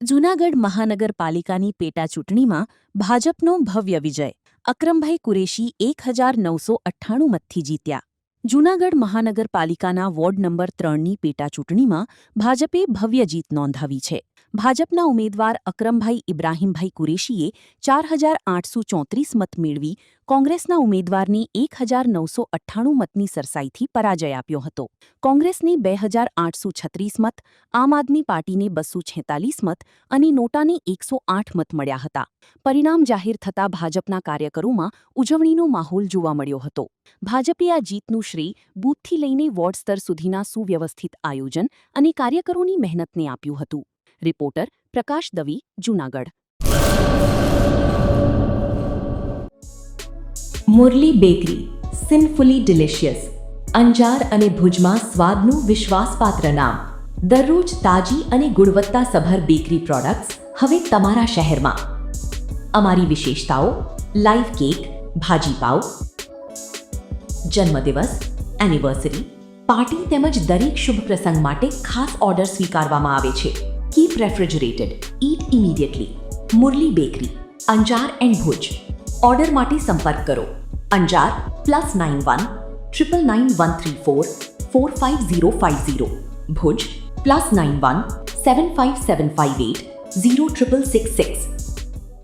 જૂનાગઢ મહાનગરપાલિકાની પેટાચૂંટણીમાં ભાજપનો ભવ્ય વિજય. અકરમભાઈ કુરેશી 1998 મતથી જીત્યા. જૂનાગઢ મહાનગરપાલિકાના વોર્ડ નંબર 3ની પેટાચૂંટણીમાં ભાજપે ભવ્ય જીત નોંધાવી છે. ભાજપના ઉમેદવાર અકરમભાઈ ઇબ્રાહીમભાઈ કુરેશીએ 4834 મત મેળવી કોંગ્રેસના ઉમેદવારની 1998 મતની સરસાઈથી પરાજય આપ્યો હતો. કોંગ્રેસને 2836 મત, આમ આદમી પાર્ટીને 246 મત અને નોટાને 108 મત મળ્યા હતા. પરિણામ જાહેર થતાં ભાજપના કાર્યકરોમાં ઉજવણીનો માહોલ જોવા મળ્યો હતો. ભાજપે આ જીતનું શ્રેય બૂથથી લઈને વોર્ડ સ્તર સુધીના સુવ્યવસ્થિત આયોજન અને કાર્યકરોની મહેનતને આપ્યું હતું. Reporter Prakash Davi, Junagadh. Murli bakery, sinfully delicious. Anjar અને ભુજમાં સ્વાદનું વિશ્વાસપાત્ર નામ. દરરોજ તાજી અને ગુણવત્તાસભર બેકરી પ્રોડક્ટ્સ હવે તમારા શહેરમાં. અમારી વિશેષતાઓ: લાઈવ કેક, ભાજી પાવ, જન્મદિવસ, એનિવર્સરી, પાર્ટી તેમજ દરેક શુભ પ્રસંગ માટે ખાસ ઓર્ડર સ્વીકારવામાં આવે છે. Keep refrigerated. Eat immediately. Murali bakery, Anjar and Bhuj. Order માટે સંપર્ક કરો. અંજાર +91 999134 45050. ભુજ +91 75758 0666.